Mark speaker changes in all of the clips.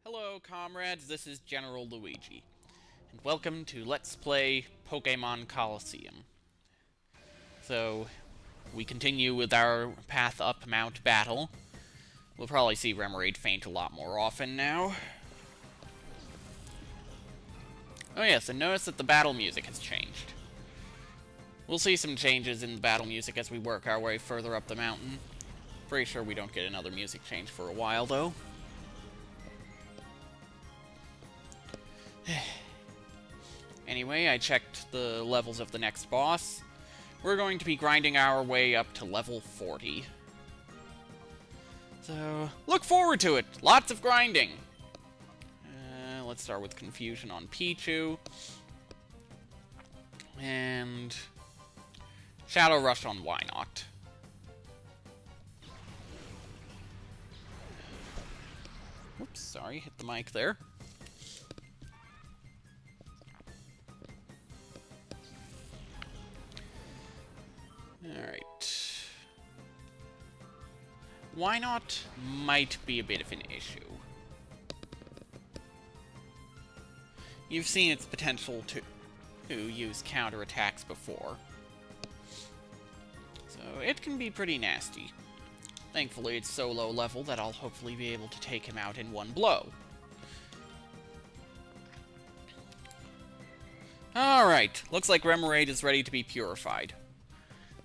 Speaker 1: Hello, comrades, this is General Luigi, and welcome to Let's Play Pokémon Colosseum. So, we continue with our path up Mount Battle. We'll probably see Remoraid faint a lot more often now. Oh yes, and notice that the battle music has changed. We'll see some changes in the battle music as we work our way further up the mountain. Pretty sure we don't get another music change for a while, though. Anyway, I checked the levels of the next boss. We're going to be grinding our way up to level 40. So, look forward to it! Lots of grinding! Let's start with Confusion on Pichu. And Shadow Rush on Wynot. Oops, sorry, hit the mic there. Alright. Wynot might be a bit of an issue. You've seen its potential to use counterattacks before. So it can be pretty nasty. Thankfully, it's so low level that I'll hopefully be able to take him out in one blow. Alright, looks like Remoraid is ready to be purified.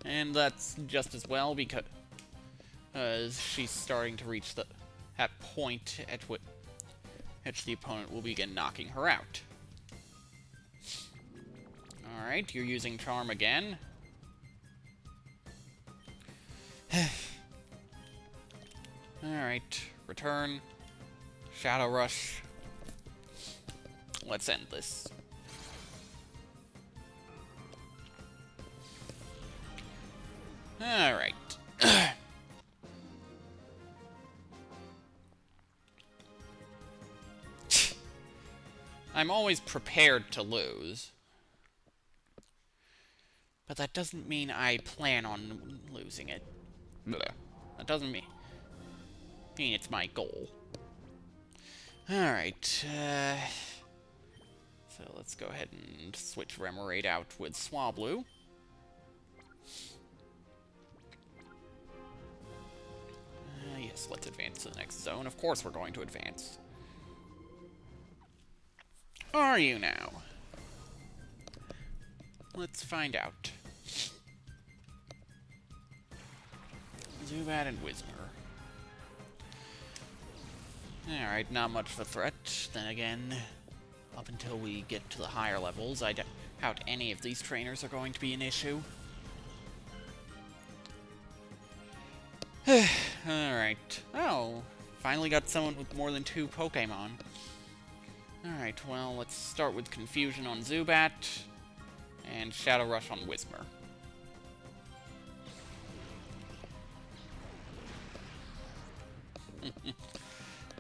Speaker 1: And that's just as well, because she's starting to reach that point at which the opponent will begin knocking her out. Alright, you're using Charm again. Alright, return. Shadow Rush. Let's end this. Alright. I'm always prepared to lose. But that doesn't mean I plan on losing it. Blech. That doesn't mean it's my goal. Alright, so let's go ahead and switch Remoraid out with Swablu. Yes, let's advance to the next zone. Of course we're going to advance. Are you now? Let's find out. Zubat and Whismur. Alright, not much of a threat. Then again, up until we get to the higher levels, I doubt any of these trainers are going to be an issue. Alright. Oh, finally got someone with more than 2 Pokémon. Alright, well, let's start with Confusion on Zubat, and Shadow Rush on Whismur.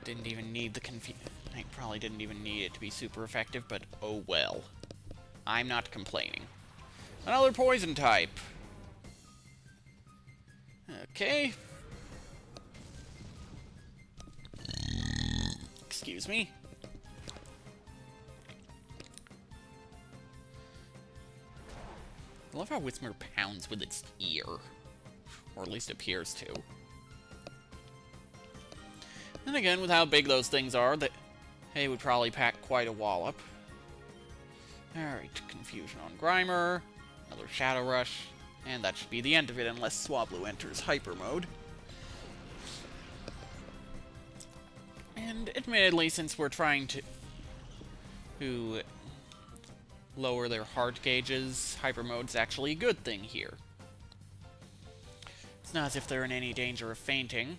Speaker 1: Didn't even need the I probably didn't even need it to be super effective, but oh well. I'm not complaining. Another Poison type! Okay. Excuse me. I love how Whismur pounds with its ear. Or at least appears to. And again, with how big those things are, they would probably pack quite a wallop. Alright, Confusion on Grimer. Another Shadow Rush. And that should be the end of it unless Swablu enters Hyper Mode. And admittedly, since we're trying to lower their heart gauges, Hyper Mode's actually a good thing here. It's not as if they're in any danger of fainting.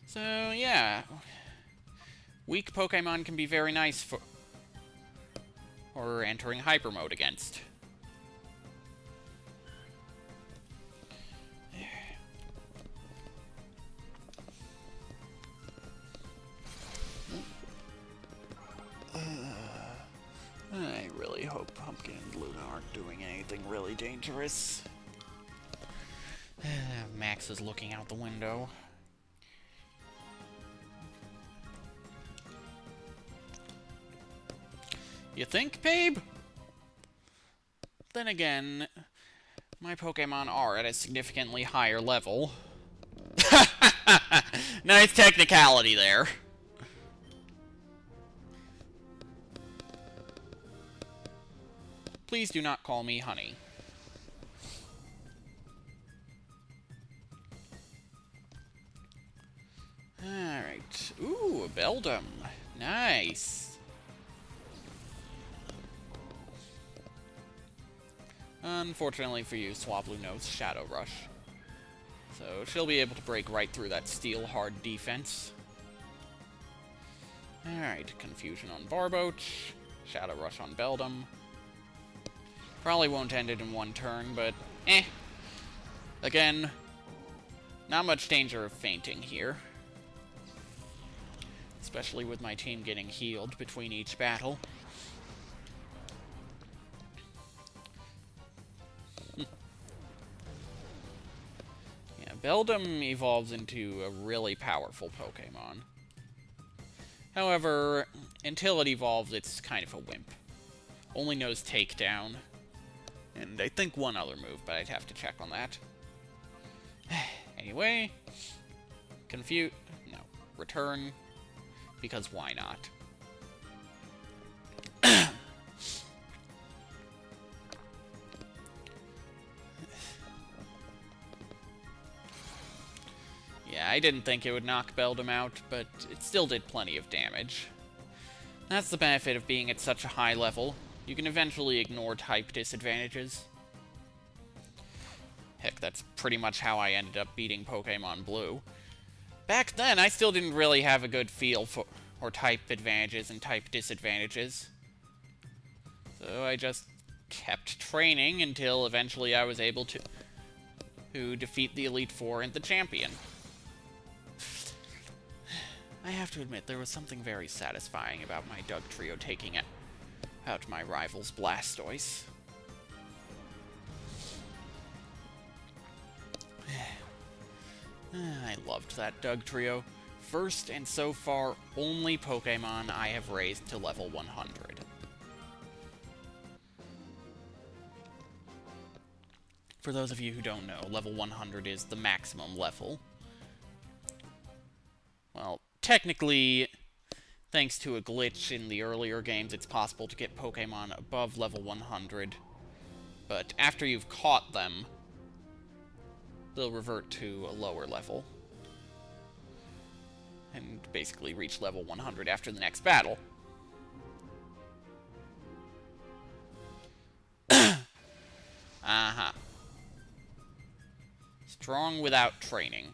Speaker 1: So, yeah. Weak Pokémon can be very nice for entering Hyper Mode against. I really hope Pumpkin and Luna aren't doing anything really dangerous. Max is looking out the window. You think, babe? Then again, my Pokemon are at a significantly higher level. Nice technicality there. Please do not call me honey. Alright. Ooh, a Beldum. Nice. Unfortunately for you, Swablu knows Shadow Rush. So she'll be able to break right through that steel hard defense. Alright, Confusion on Barboach. Shadow Rush on Beldum. Probably won't end it in one turn, but eh. Again, not much danger of fainting here. Especially with my team getting healed between each battle. Yeah, Beldum evolves into a really powerful Pokemon. However, until it evolves, it's kind of a wimp. Only knows Takedown. And I think one other move, but I'd have to check on that. Anyway, no, Return, because why not? Yeah, I didn't think it would knock Beldum out, but it still did plenty of damage. That's the benefit of being at such a high level. You can eventually ignore type disadvantages. Heck, that's pretty much how I ended up beating Pokemon Blue. Back then, I still didn't really have a good feel for type advantages and type disadvantages. So I just kept training until eventually I was able to defeat the Elite Four and the champion. I have to admit, there was something very satisfying about my Dugtrio taking out my rival's Blastoise. I loved that Dugtrio. First and so far only Pokemon I have raised to level 100. For those of you who don't know, level 100 is the maximum level. Well, technically, thanks to a glitch in the earlier games, it's possible to get Pokemon above level 100. But after you've caught them, they'll revert to a lower level. And basically reach level 100 after the next battle. Uh-huh. Strong without training.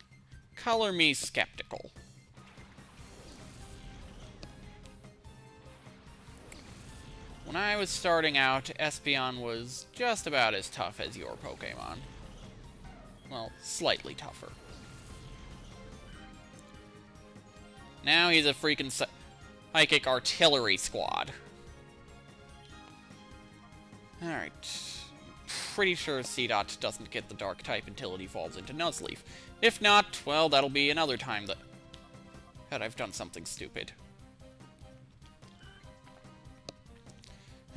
Speaker 1: Color me skeptical. When I was starting out, Espeon was just about as tough as your Pokemon. Well, slightly tougher. Now he's a freaking psychic artillery squad. Alright. Pretty sure Seedot doesn't get the dark type until it evolves into Nuzleaf. If not, well, that'll be another time that I've done something stupid.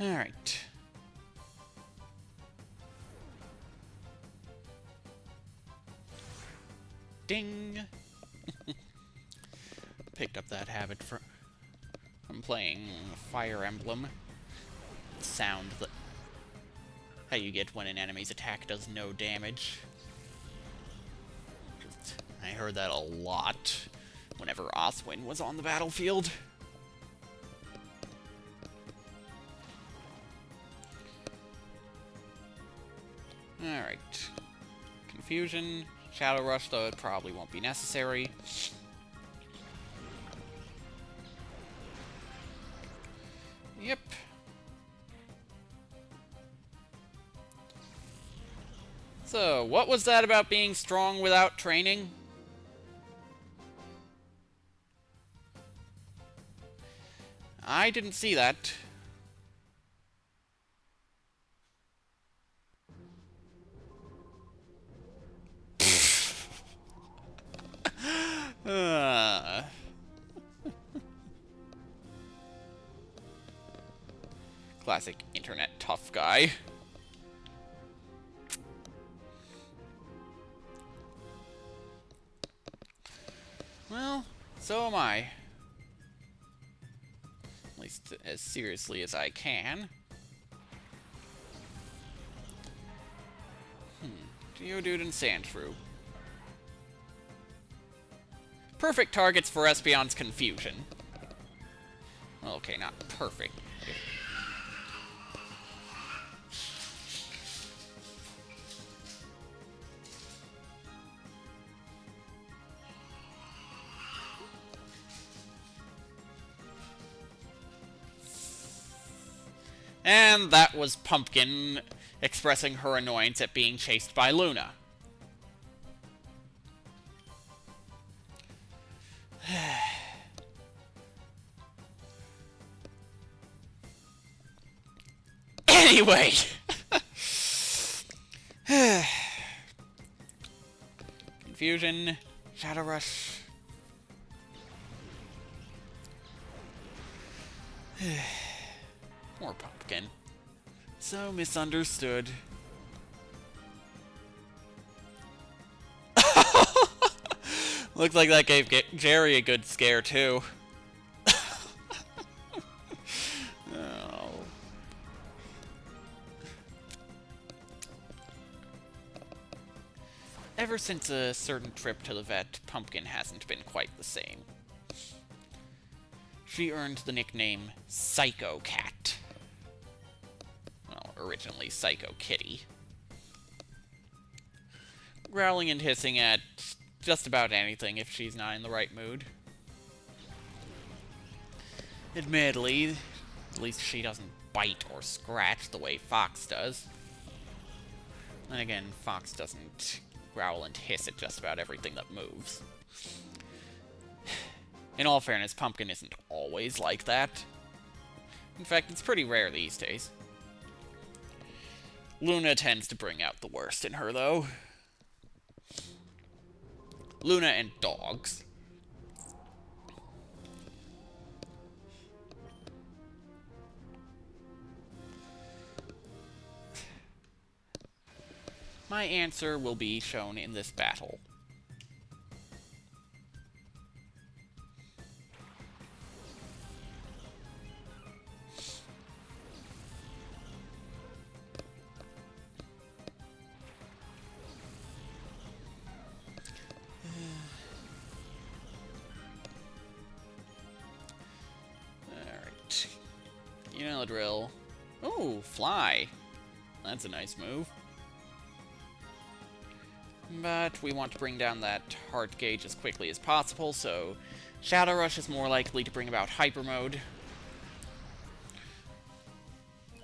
Speaker 1: Alright. Ding! Picked up that habit from playing Fire Emblem. Sound that how you get when an enemy's attack does no damage. I heard that a lot whenever Oswin was on the battlefield. Alright. Confusion. Shadow Rush, though it probably won't be necessary. Yep. So, what was that about being strong without training? I didn't see that. Classic internet tough guy. Well, so am I. At least as seriously as I can. Geodude and Sandshrew. Perfect targets for Espeon's confusion. Well, okay, not perfect. And that was Pumpkin expressing her annoyance at being chased by Luna. Anyway! Confusion, Shadow Rush. Poor Pumpkin. So misunderstood. Looks like that gave Jerry a good scare, too. Oh. Ever since a certain trip to the vet, Pumpkin hasn't been quite the same. She earned the nickname Psycho Cat. Well, originally Psycho Kitty. Growling and hissing at just about anything if she's not in the right mood. Admittedly, at least she doesn't bite or scratch the way Fox does. Then again, Fox doesn't growl and hiss at just about everything that moves. In all fairness, Pumpkin isn't always like that. In fact, it's pretty rare these days. Luna tends to bring out the worst in her, though. Luna and dogs. My answer will be shown in this battle. Alright. You know the drill. Ooh, fly. That's a nice move. But we want to bring down that heart gauge as quickly as possible, so Shadow Rush is more likely to bring about Hyper Mode.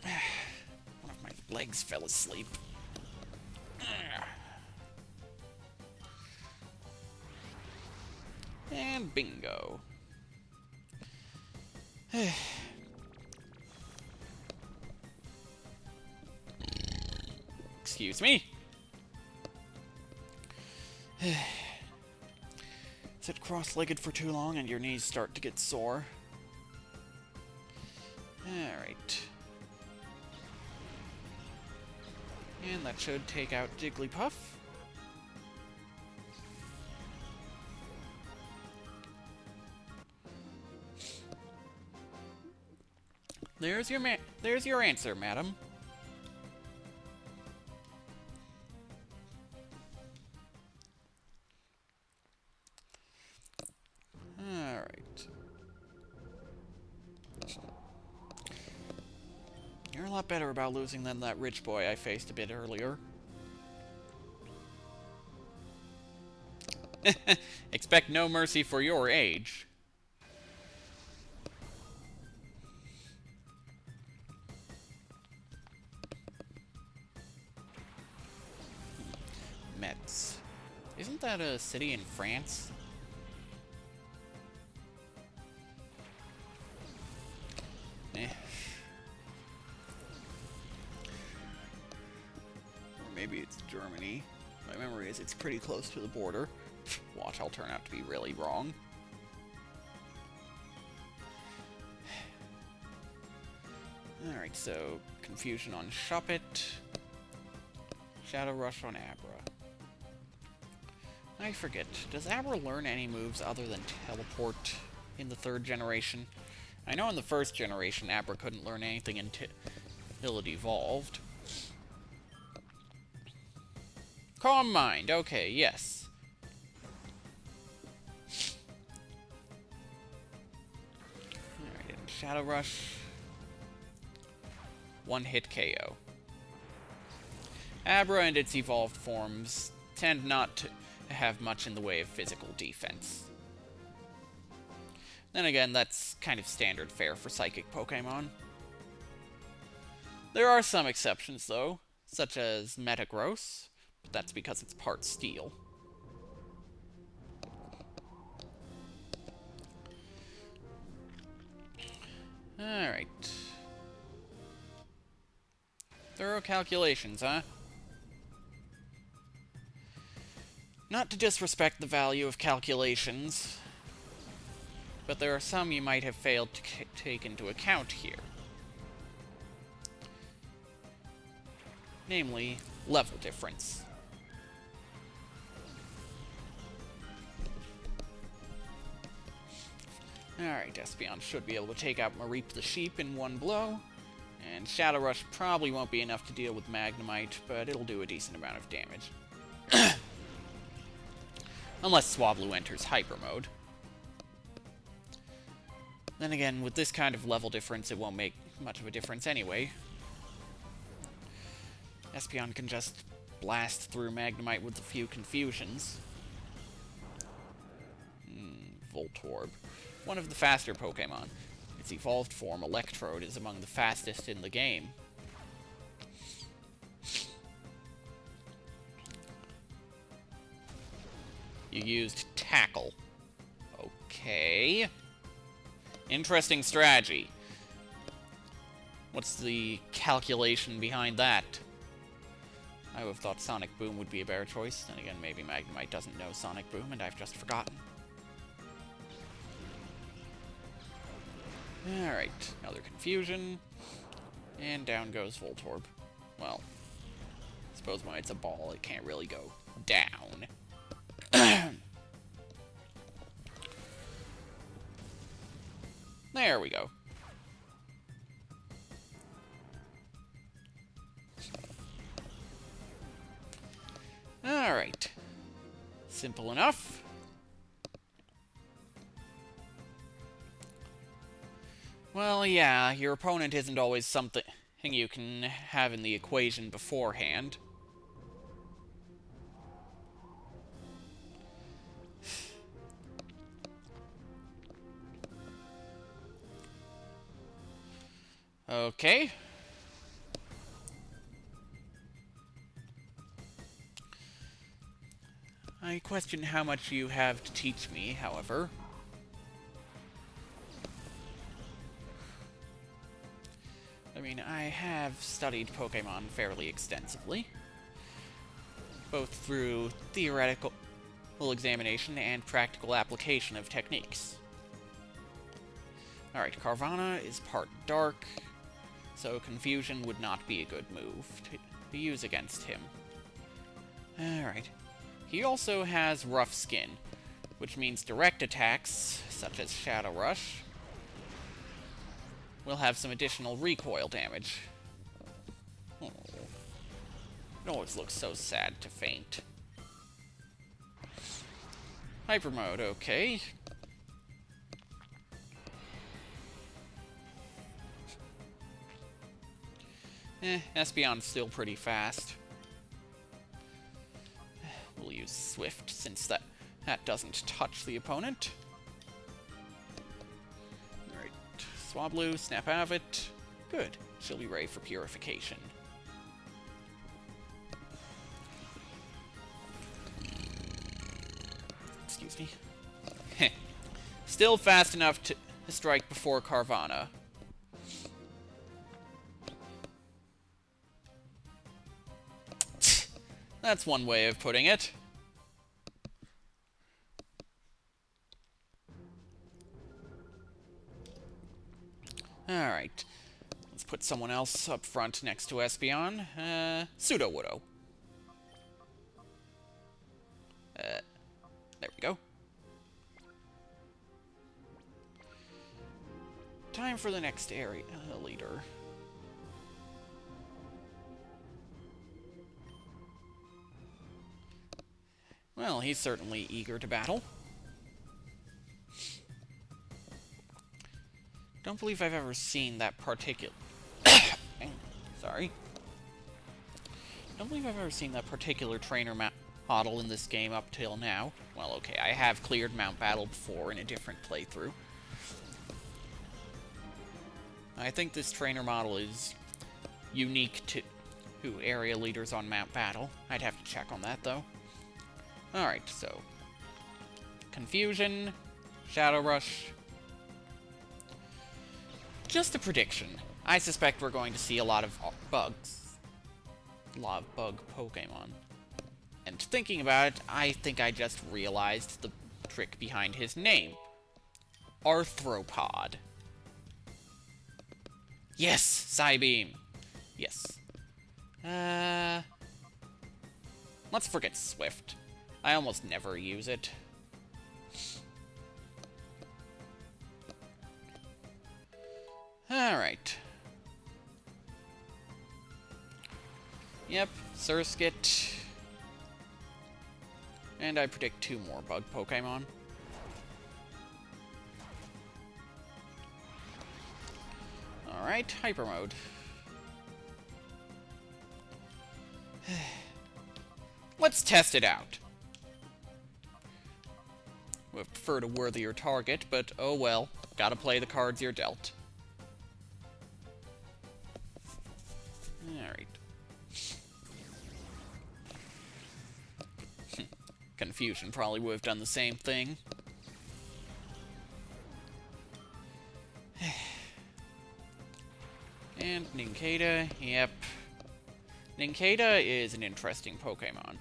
Speaker 1: One of my legs fell asleep. And bingo. Excuse me. Sit cross-legged for too long and your knees start to get sore. Alright. And that should take out Jigglypuff. There's your answer, madam. Alright. You're a lot better about losing than that rich boy I faced a bit earlier. Expect no mercy for your age. Metz. Isn't that a city in France? Eh. Or maybe it's Germany. My memory is it's pretty close to the border. Watch, I'll turn out to be really wrong. Alright, so Confusion on Shuppet. Shadow Rush on Abra. I forget, does Abra learn any moves other than Teleport in the 3rd generation? I know in the 1st generation Abra couldn't learn anything until it evolved. Calm Mind, okay, yes. Alright, and Shadow Rush. One-hit KO. Abra and its evolved forms tend not to have much in the way of physical defense. Then again, that's kind of standard fare for Psychic Pokémon. There are some exceptions, though, such as Metagross, but that's because it's part Steel. Alright. Thorough calculations, huh? Not to disrespect the value of calculations, but there are some you might have failed to take into account here. Namely, level difference. Alright, Espeon should be able to take out Mareep the Sheep in one blow, and Shadow Rush probably won't be enough to deal with Magnemite, but it'll do a decent amount of damage. Unless Swablu enters Hyper Mode. Then again, with this kind of level difference, it won't make much of a difference anyway. Espeon can just blast through Magnemite with a few confusions. Voltorb. One of the faster Pokémon. Its evolved form, Electrode, is among the fastest in the game. You used Tackle. Okay. Interesting strategy. What's the calculation behind that? I would have thought Sonic Boom would be a better choice. Then again, maybe Magnemite doesn't know Sonic Boom, and I've just forgotten. Alright, another confusion. And down goes Voltorb. Well, I suppose when it's a ball, it can't really go down. There we go. Alright. Simple enough. Well, yeah, your opponent isn't always something you can have in the equation beforehand. Okay. I question how much you have to teach me, however. I mean, I have studied Pokémon fairly extensively, both through theoretical examination and practical application of techniques. Alright, Carvanha is part dark, so Confusion would not be a good move to use against him. Alright. He also has Rough Skin, which means direct attacks, such as Shadow Rush, will have some additional recoil damage. Oh. It always looks so sad to faint. Hyper Mode, okay. Espeon's still pretty fast. We'll use Swift, since that doesn't touch the opponent. Alright, Swablu, snap out of it. Good. She'll be ready for purification. Excuse me. Still fast enough to strike before Carvanha. That's one way of putting it. Alright. Let's put someone else up front next to Espeon. Pseudo-Widow. There we go. Time for the next area leader. Well, he's certainly eager to battle. Don't believe I've ever seen that particular... Sorry. Don't believe I've ever seen that particular trainer model in this game up till now. Well, okay, I have cleared Mount Battle before in a different playthrough. I think this trainer model is unique to area leaders on Mount Battle. I'd have to check on that, though. Alright, so... Confusion, Shadow Rush... Just a prediction. I suspect we're going to see a lot of bugs. A lot of bug Pokemon. And thinking about it, I think I just realized the trick behind his name. Arthropod. Yes! Psybeam! Yes. Let's forget Swift. I almost never use it. Alright. Yep, Surskit. And I predict 2 more bug Pokemon. Alright, Hyper Mode. Let's test it out. Would have preferred a worthier target, but oh well. Gotta play the cards you're dealt. Alright. Confusion probably would have done the same thing. And Nincada, yep. Nincada is an interesting Pokemon.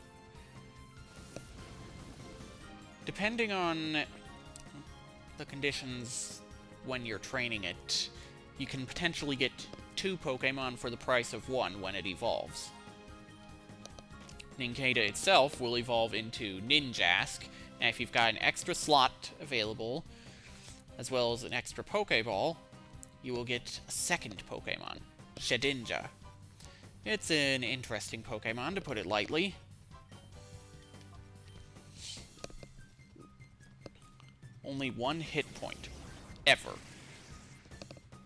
Speaker 1: Depending on the conditions when you're training it, you can potentially get 2 Pokemon for the price of 1 when it evolves. Nincada itself will evolve into Ninjask, and if you've got an extra slot available, as well as an extra Pokeball, you will get a second Pokemon, Shedinja. It's an interesting Pokemon, to put it lightly. Only 1 hit point, ever.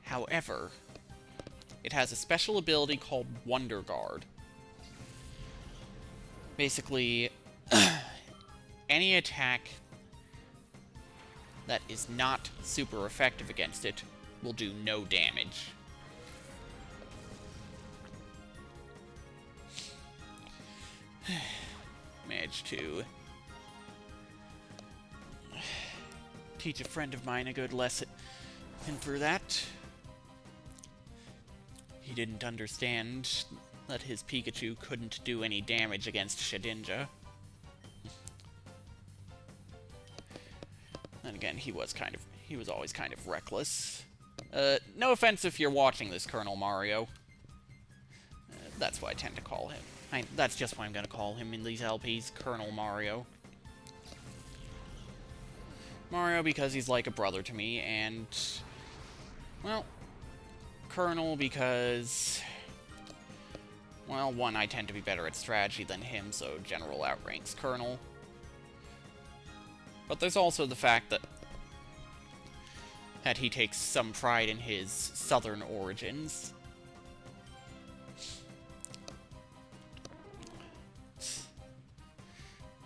Speaker 1: However, it has a special ability called Wonder Guard. Basically, any attack that is not super effective against it will do no damage. Managed to teach a friend of mine a good lesson, and for that, he didn't understand that his Pikachu couldn't do any damage against Shedinja. And again, he was always kind of reckless. No offense if you're watching this, Colonel Mario. That's what I tend to call him. That's just what I'm gonna call him in these LPs, Colonel Mario. Mario because he's like a brother to me, and... well, Colonel because... well, 1, I tend to be better at strategy than him, so General outranks Colonel. But there's also the fact that he takes some pride in his southern origins.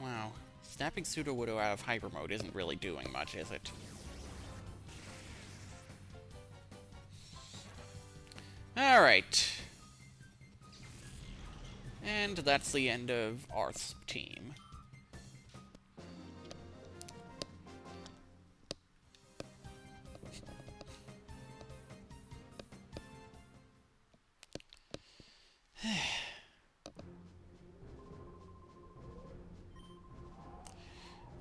Speaker 1: Wow. Snapping Pseudo-Widow out of Hyper Mode isn't really doing much, is it? Alright. And that's the end of Arth's team.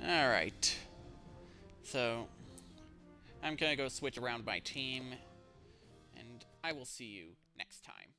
Speaker 1: Alright. So, I'm gonna go switch around my team, and I will see you next time.